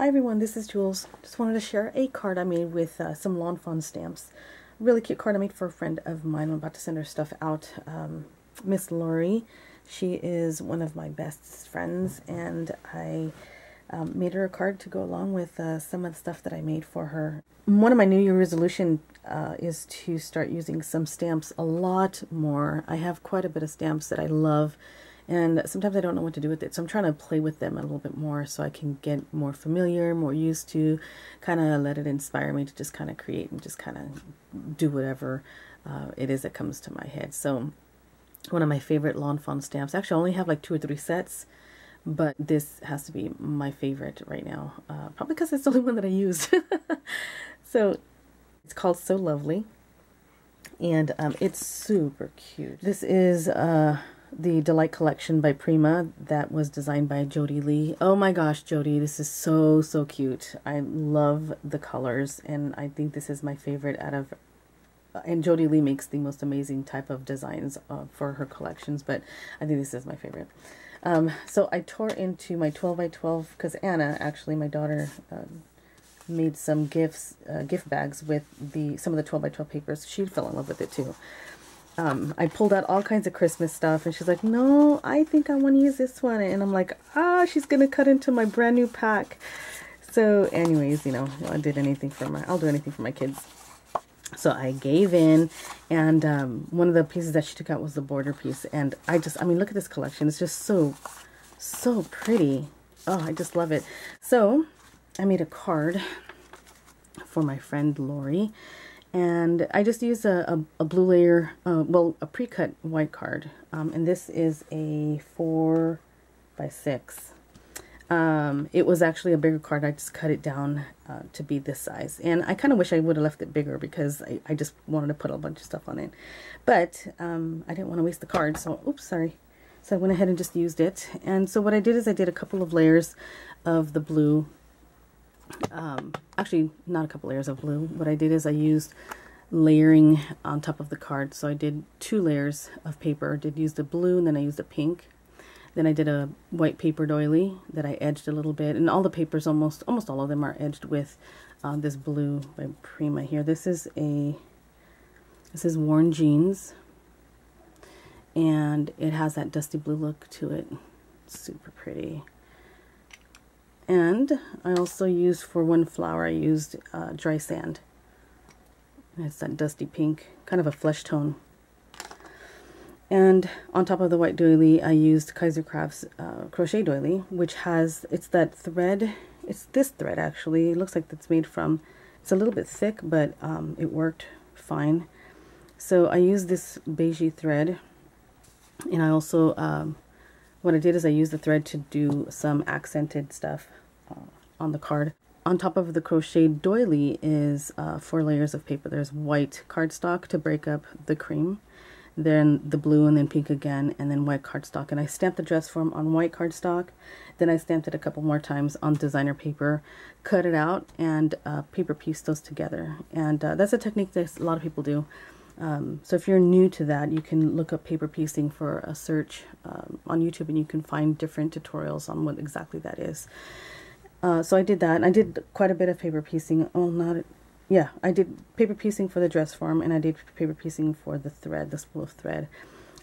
Hi everyone, this is Jules. Just wanted to share a card I made with some Lawn Fawn stamps. Really cute card I made for a friend of mine. I'm about to send her stuff out. Miss Laurie. She is one of my best friends, and I made her a card to go along with some of the stuff that I made for her. One of my New Year resolution is to start using some stamps a lot more. I have quite a bit of stamps that I love, and sometimes I don't know what to do with it, so I'm trying to play with them a little bit more so I can get more familiar, more used to, kind of let it inspire me to just kind of create and just kind of do whatever it is that comes to my head. So one of my favorite Lawn Fawn stamps, actually I only have like 2 or 3 sets, but this has to be my favorite right now, probably because it's the only one that I used. So it's called So Lovely, and it's super cute. This is the Delight Collection by Prima that was designed by Jody Lee. Oh my gosh, Jody, this is so cute. I love the colors, and I think this is my favorite out of, and Jody Lee makes the most amazing type of designs for her collections, but I think this is my favorite. So I tore into my 12 by 12 because Anna, actually my daughter, made some gift bags with some of the 12 by 12 papers. She fell in love with it too. I pulled out all kinds of Christmas stuff, and she's like, no, I think I want to use this one. And I'm like, she's going to cut into my brand new pack. So anyways, you know, I'll do anything for my kids. So I gave in, and one of the pieces that she took out was the border piece. And I mean, look at this collection. It's just so pretty. Oh, I just love it. So I made a card for my friend Laurie. And I just used a blue layer, well, a pre-cut white card. And this is a 4 by 6. It was actually a bigger card. I just cut it down to be this size. And I kind of wish I would have left it bigger because I just wanted to put a bunch of stuff on it. But I didn't want to waste the card. So, oops, sorry. So I went ahead and just used it. And so what I did is I did a couple of layers of the blue. Actually, not a couple layers of blue. What I did is I used layering on top of the card. So I did 2 layers of paper. I did use the blue, and then I used the pink. Then I did a white paper doily that I edged a little bit, and all the papers, almost all of them, are edged with this blue by Prima here. This is Worn Jeans, and it has that dusty blue look to it. It's super pretty. And I also used, for one flower, I used dry sand. It's that dusty pink, kind of a flesh tone. And on top of the white doily, I used Kaiser Crafts crochet doily, which has, it's that thread, it's this thread actually. It looks like it's made from, it's a little bit thick, but it worked fine. So I used this beigey thread, and I also, what I did is I used the thread to do some accented stuff on the card. On top of the crochet doily is 4 layers of paper. There's white cardstock to break up the cream, then the blue, and then pink again, and then white cardstock. And I stamped the dress form on white cardstock. Then I stamped it a couple more times on designer paper, cut it out, and paper piece those together. And that's a technique that a lot of people do. So if you're new to that, you can look up paper piecing for a search on YouTube, and you can find different tutorials on what exactly that is. So I did that, and I did quite a bit of paper piecing. I did paper piecing for the dress form, and I did paper piecing for the thread, the spool of thread.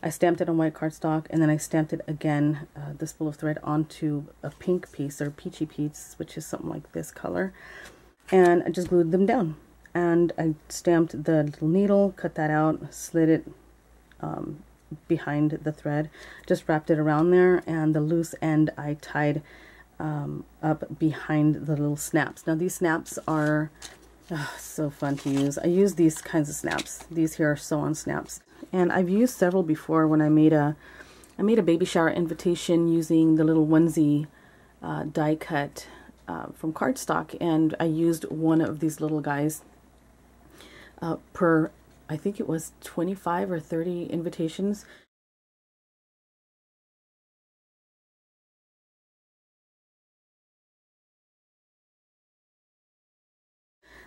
I stamped it on white cardstock, and then I stamped it again, the spool of thread, onto a pink piece, or peachy piece, which is something like this color. And I just glued them down. And I stamped the little needle, cut that out, slid it behind the thread, just wrapped it around there, and the loose end I tied up behind the little snaps. Now these snaps are so fun to use. I use these kinds of snaps. These here are sew-on snaps, and I've used several before when I made a baby shower invitation using the little onesie die cut from cardstock, and I used one of these little guys per, I think it was 25 or 30 invitations.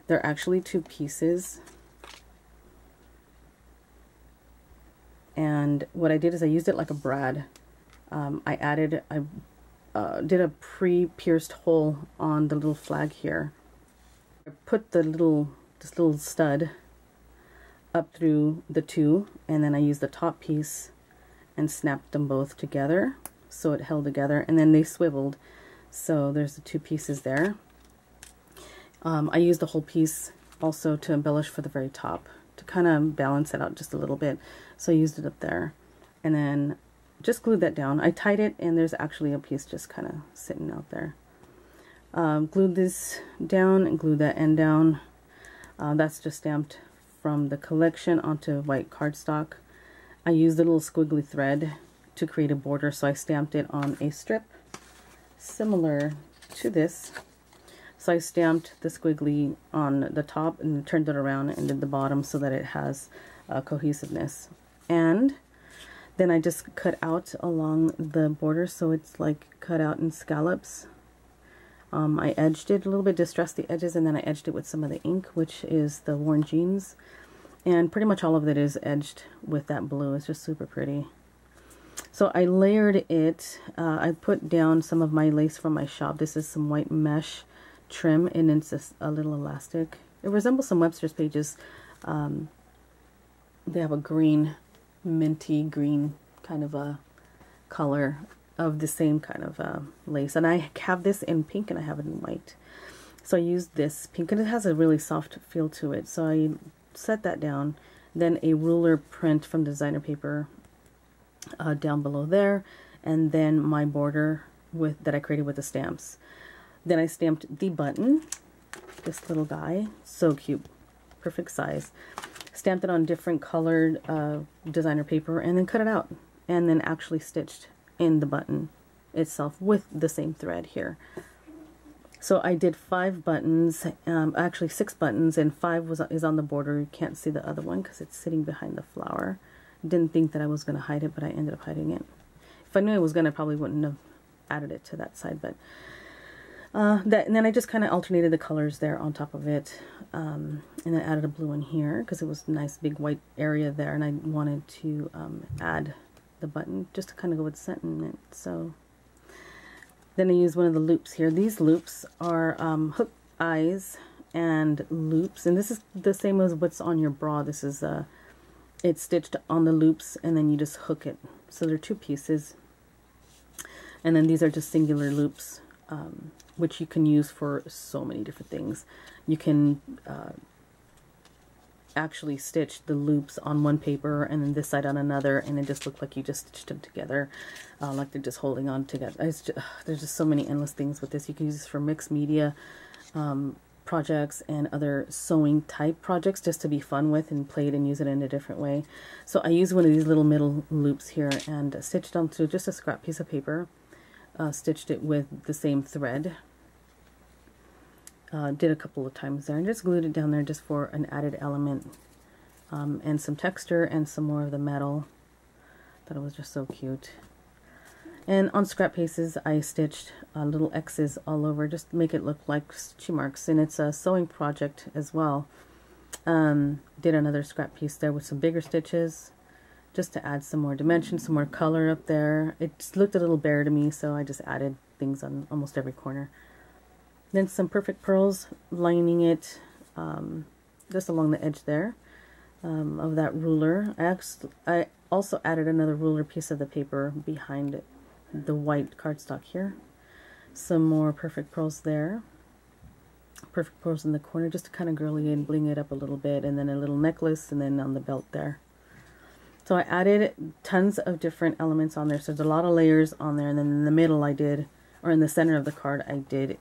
They're actually 2 pieces. And what I did is I used it like a brad. I did a pre-pierced hole on the little flag here. I put this little stud up through the two, and then I used the top piece and snapped them both together so it held together, and then they swiveled, so there's the two pieces there. I used the whole piece also to embellish for the very top to kind of balance it out just a little bit, so I used it up there and then just glued that down. I tied it, and there's actually a piece just kind of sitting out there. Glued this down and glued that end down. That's just stamped from the collection onto white cardstock. I used a little squiggly thread to create a border, so I stamped it on a strip similar to this. So I stamped the squiggly on the top and turned it around and did the bottom so that it has cohesiveness. And then I just cut out along the border so it's like cut out in scallops. I edged it a little bit, distressed the edges, and then I edged it with some of the ink, which is the Worn Jeans. And pretty much all of it is edged with that blue. It's just super pretty. So I layered it. I put down some of my lace from my shop. This is some white mesh trim, and it's just a little elastic. It resembles some Webster's pages. They have a green, minty green kind of a color of the same kind of lace, and I have this in pink and I have it in white. So I used this pink, and it has a really soft feel to it, so I set that down. Then a ruler print from designer paper down below there, and then my border that I created with the stamps. Then I stamped the button, this little guy, so cute, perfect size. Stamped it on different colored designer paper, and then cut it out, and then actually stitched in the button itself with the same thread here. So I did 5 buttons, actually 6 buttons, and 5 is on the border. You can't see the other one because it's sitting behind the flower. Didn't think that I was going to hide it, but I ended up hiding it. If I knew I was going to, I probably wouldn't have added it to that side, but and then I just kind of alternated the colors there on top of it, and then added a blue one here because it was a nice big white area there, and I wanted to add the button just to kind of go with sentiment. So then I used one of the loops here. These loops are hook eyes and loops, and this is the same as what's on your bra. This is it's stitched on the loops, and then you just hook it. So they're 2 pieces, and then these are just singular loops, which you can use for so many different things. You can actually stitch the loops on one paper and then this side on another, and it just looked like you just stitched them together, like they're just holding on together. There's just so many endless things with this. You can use this for mixed media projects and other sewing type projects just to be fun with and play it and use it in a different way. So I used one of these little middle loops here and stitched onto just a scrap piece of paper, stitched it with the same thread. Did a couple of times there and just glued it down there just for an added element, and some texture and some more of the metal. Thought it was just so cute. And on scrap pieces I stitched little X's all over just to make it look like stitchy marks, and it's a sewing project as well. Did another scrap piece there with some bigger stitches just to add some more dimension, some more color up there. It just looked a little bare to me, so I just added things on almost every corner. Then some perfect pearls lining it just along the edge there of that ruler. I also added another ruler piece of the paper behind the white cardstock here. Some more perfect pearls there. Perfect pearls in the corner just to kind of girly and bling it up a little bit, and then a little necklace, and then on the belt there. So I added tons of different elements on there. So there's a lot of layers on there, and then in the middle I did, or in the center of the card, I did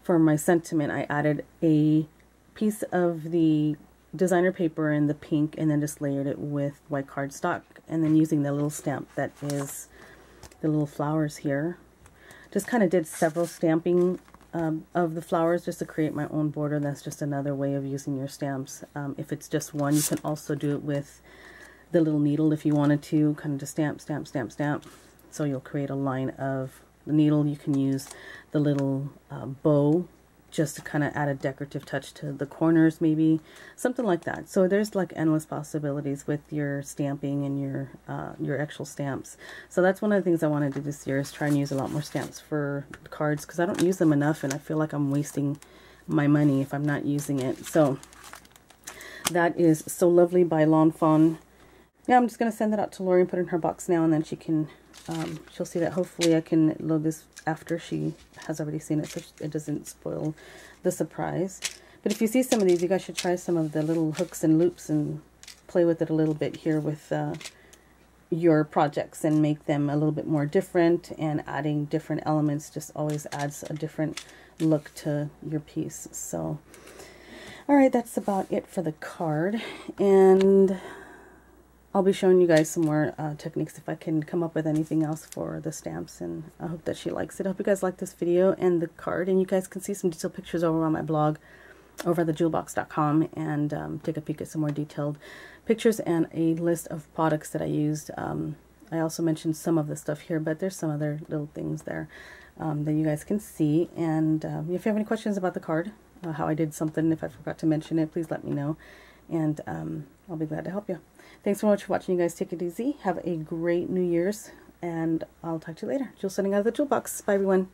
for my sentiment, I added a piece of the designer paper in the pink, and then just layered it with white cardstock, and then using the little stamp that is the little flowers here. Just kind of did several stamping of the flowers just to create my own border. That's just another way of using your stamps. If it's just one, you can also do it with the little needle if you wanted to, kind of just stamp, stamp, stamp, stamp. So you'll create a line of the needle. You can use the little bow just to kind of add a decorative touch to the corners, maybe something like that. So there's like endless possibilities with your stamping and your actual stamps. So that's one of the things I want to do this year, is try and use a lot more stamps for cards, because I don't use them enough and I feel like I'm wasting my money if I'm not using it. So that is So Lovely by Lawn Fawn. Yeah, I'm just going to send that out to Laurie and put it in her box now, and then she can, she'll see that. Hopefully I can load this after she has already seen it, so it doesn't spoil the surprise. But if you see some of these, you guys should try some of the little hooks and loops and play with it a little bit here with your projects, and make them a little bit more different, and adding different elements just always adds a different look to your piece. So, all right, that's about it for the card, and I'll be showing you guys some more techniques if I can come up with anything else for the stamps, and I hope that she likes it. I hope you guys like this video and the card, and you guys can see some detailed pictures over on my blog over at thejewelbox.com, and take a peek at some more detailed pictures and a list of products that I used. I also mentioned some of the stuff here, but there's some other little things there that you guys can see. And if you have any questions about the card, how I did something, if I forgot to mention it, please let me know, and I'll be glad to help you. Thanks so much for watching, you guys. Take it easy. Have a great New Year's, and I'll talk to you later. Jules signing out of the Jewel Box. Bye, everyone.